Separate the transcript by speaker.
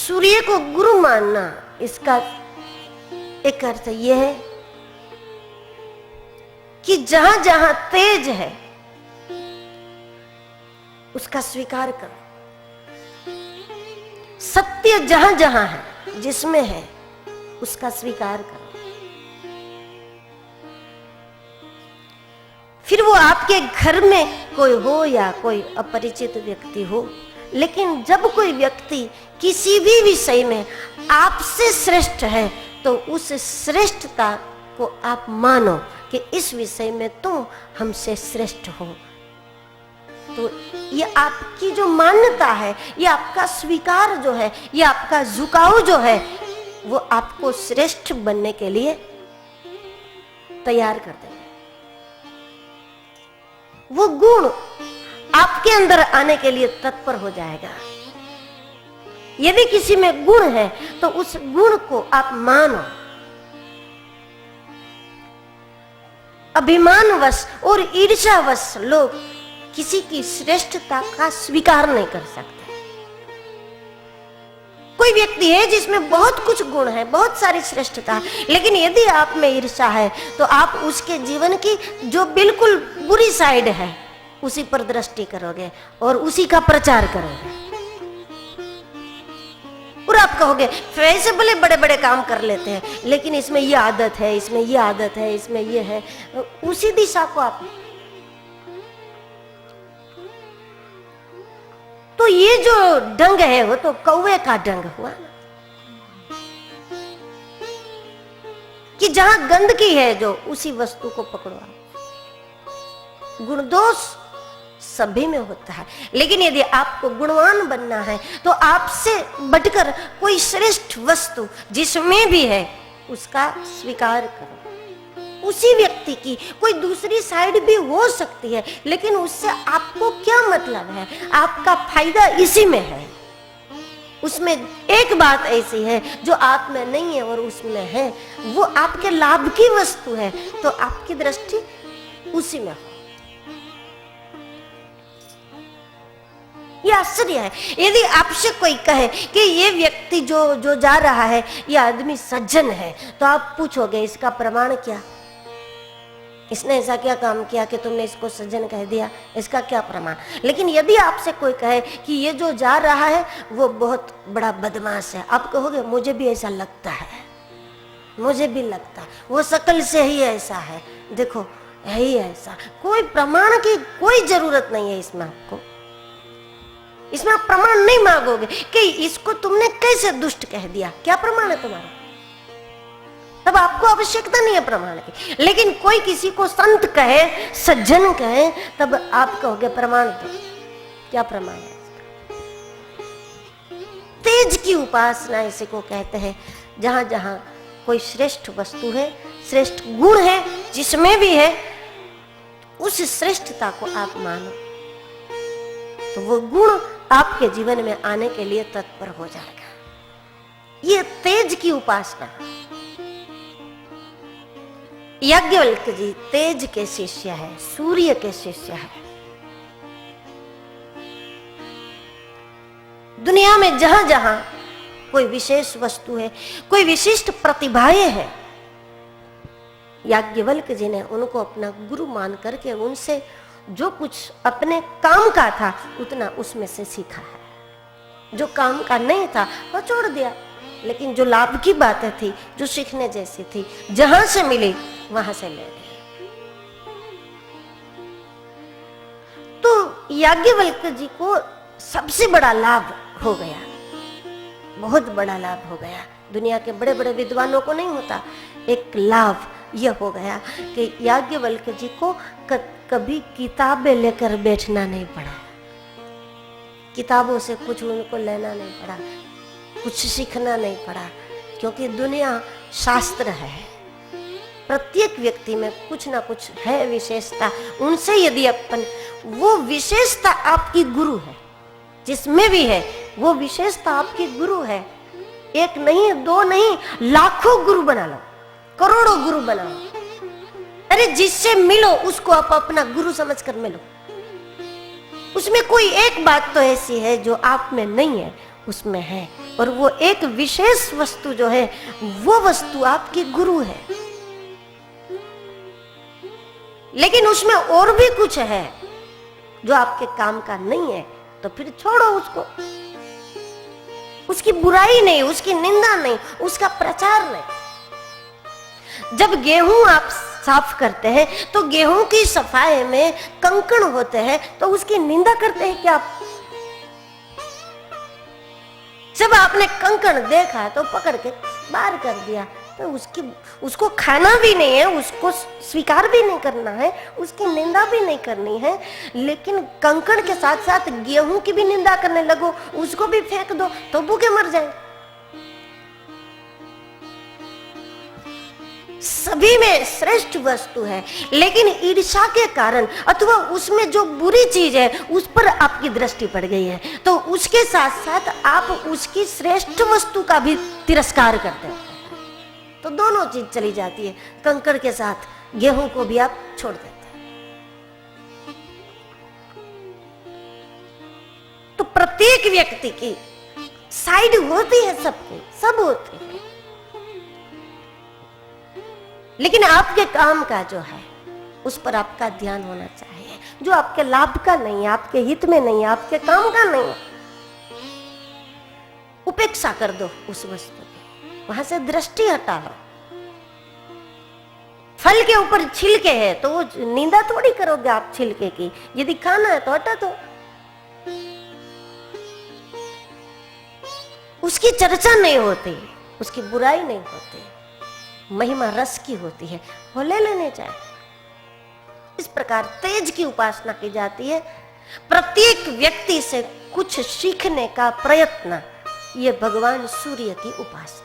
Speaker 1: सूर्य को गुरु मानना, इसका एक अर्थ यह है कि जहां जहां तेज है उसका स्वीकार करो। सत्य जहां जहां है, जिसमें है, उसका स्वीकार करो। फिर वो आपके घर में कोई हो या कोई अपरिचित व्यक्ति हो, लेकिन जब कोई व्यक्ति किसी भी विषय में आपसे श्रेष्ठ है तो उस श्रेष्ठता को आप मानो कि इस विषय में तुम हमसे श्रेष्ठ हो। तो ये आपकी जो मान्यता है, ये आपका स्वीकार जो है, ये आपका झुकाव जो है, वो आपको श्रेष्ठ बनने के लिए तैयार कर देगा। वो गुण आपके अंदर आने के लिए तत्पर हो जाएगा। यदि किसी में गुण है तो उस गुण को आप मानो। अभिमानवश और ईर्ष्यावश लोग किसी की श्रेष्ठता का स्वीकार नहीं कर सकते। कोई व्यक्ति है जिसमें बहुत कुछ गुण है, बहुत सारी श्रेष्ठता, लेकिन यदि आप में ईर्ष्या है तो आप उसके जीवन की जो बिल्कुल बुरी साइड है उसी पर दृष्टि करोगे और उसी का प्रचार करोगे। और आप कहोगे वैसे भले बड़े बड़े काम कर लेते हैं, लेकिन इसमें ये आदत है, इसमें ये आदत है, इसमें ये है। उसी दिशा को आप, तो ये जो डंग है वो तो कौवे का डंग हुआ ना, कि जहां गंदगी है जो उसी वस्तु को पकड़ो। गुण दोष सभी में होता है, लेकिन यदि आपको गुणवान बनना है तो आपसे बढ़कर कोई श्रेष्ठ वस्तु जिसमें भी है उसका स्वीकार करो। उसी व्यक्ति की कोई दूसरी साइड भी हो सकती है, लेकिन उससे आपको क्या मतलब है? आपका फायदा इसी में है। उसमें एक बात ऐसी है जो आप में नहीं है और उसमें है, वो आपके लाभ की वस्तु है, तो आपकी दृष्टि उसी में हो। ये आश्चर्य है। यदि आपसे कोई कहे कि ये व्यक्ति जो जा रहा है ये आदमी सज्जन है, तो आप पूछोगे इसका प्रमाण क्या? इसने ऐसा क्या काम किया कि तुमने इसको सज्जन कह दिया? इसका क्या प्रमाण? लेकिन यदि आपसे कोई कहे कि ये जो जा रहा है वो बहुत बड़ा बदमाश है, आप कहोगे मुझे भी ऐसा लगता है, मुझे भी लगता है, वो शकल से ही ऐसा है, देखो है ही ऐसा। कोई प्रमाण की कोई जरूरत नहीं है इसमें। आपको इसमें आप प्रमाण नहीं मांगोगे कि इसको तुमने कैसे दुष्ट कह दिया, क्या प्रमाण है तुम्हारा? तब आपको आवश्यकता नहीं है प्रमाण की। लेकिन कोई किसी को संत कहे, सज्जन कहे, तब आप कहोगे प्रमाण दो। क्या प्रमाण है? तेज की उपासना इसी को कहते हैं। जहां जहां कोई श्रेष्ठ वस्तु है, श्रेष्ठ गुण है, जिसमें भी है, उस श्रेष्ठता को आप मानो, तो वो गुण आपके जीवन में आने के लिए तत्पर हो जाएगा। ये तेज की उपासना। याज्ञवल्क्य जी तेज के शिष्य है, सूर्य के शिष्य है। दुनिया में जहां जहां कोई विशेष वस्तु है, कोई विशिष्ट प्रतिभाएं हैं, याज्ञवल्क्य जी ने उनको अपना गुरु मान करके उनसे जो कुछ अपने काम का था उतना उसमें से सीखा है। जो काम का नहीं था वो छोड़ दिया, लेकिन जो लाभ की बातें थी, जो सीखने जैसी थी, जहां से मिली वहां से ले लिया। तो याज्ञवल्क्य जी को सबसे बड़ा लाभ हो गया, बहुत बड़ा लाभ हो गया। दुनिया के बड़े बड़े विद्वानों को नहीं होता। एक लाभ यह हो गया कि याज्ञवल्क्य जी को कभी किताबें लेकर बैठना नहीं पड़ा, किताबों से कुछ उनको लेना नहीं पड़ा, कुछ सीखना नहीं पड़ा, क्योंकि दुनिया शास्त्र है। प्रत्येक व्यक्ति में कुछ ना कुछ है विशेषता। उनसे यदि अपन, वो विशेषता आपकी गुरु है, जिसमें भी है वो विशेषता आपकी गुरु है। एक नहीं, दो नहीं, लाखों गुरु बना लो, करोड़ों गुरु बनाओ। अरे जिससे मिलो उसको आप अपना गुरु समझकर मिलो। उसमें कोई एक बात तो ऐसी है जो आप में नहीं है, उसमें है। और वो एक विशेष वस्तु जो है वो वस्तु आपकी गुरु है। लेकिन उसमें और भी कुछ है जो आपके काम का नहीं है, तो फिर छोड़ो उसको। उसकी बुराई नहीं, उसकी निंदा नहीं, उसका प्रचार नहीं। जब गेहूं आप साफ करते हैं तो गेहूं की सफाई में कंकड़ होते हैं, तो उसकी निंदा करते हैं क्या आप? जब आपने कंकड़ देखा तो पकड़ के बाहर कर दिया, तो उसको खाना भी नहीं है, उसको स्वीकार भी नहीं करना है, उसकी निंदा भी नहीं करनी है। लेकिन कंकड़ के साथ साथ गेहूं की भी निंदा करने लगो, उसको भी फेंक दो तो भूखे मर जाए। सभी में श्रेष्ठ वस्तु है, लेकिन ईर्ष्या के कारण अथवा उसमें जो बुरी चीज है उस पर आपकी दृष्टि पड़ गई है, तो उसके साथ साथ आप उसकी श्रेष्ठ वस्तु का भी तिरस्कार करते हैं, तो दोनों चीज चली जाती है। कंकड़ के साथ गेहूं को भी आप छोड़ देते हैं। तो प्रत्येक व्यक्ति की साइड होती है, सबकी सब होती है, लेकिन आपके काम का जो है उस पर आपका ध्यान होना चाहिए। जो आपके लाभ का नहीं है, आपके हित में नहीं है, आपके काम का नहीं है, उपेक्षा कर दो उस वस्तु की, वहां से दृष्टि हटा लो। फल के ऊपर छिलके हैं तो निंदा थोड़ी करोगे आप छिलके की, यदि खाना है तो हटा दो। उसकी चर्चा नहीं होती, उसकी बुराई नहीं होती, महिमा रस की होती है, वो ले लेने चाहिए। इस प्रकार तेज की उपासना की जाती है। प्रत्येक व्यक्ति से कुछ सीखने का प्रयत्न, ये भगवान सूर्य की उपासना।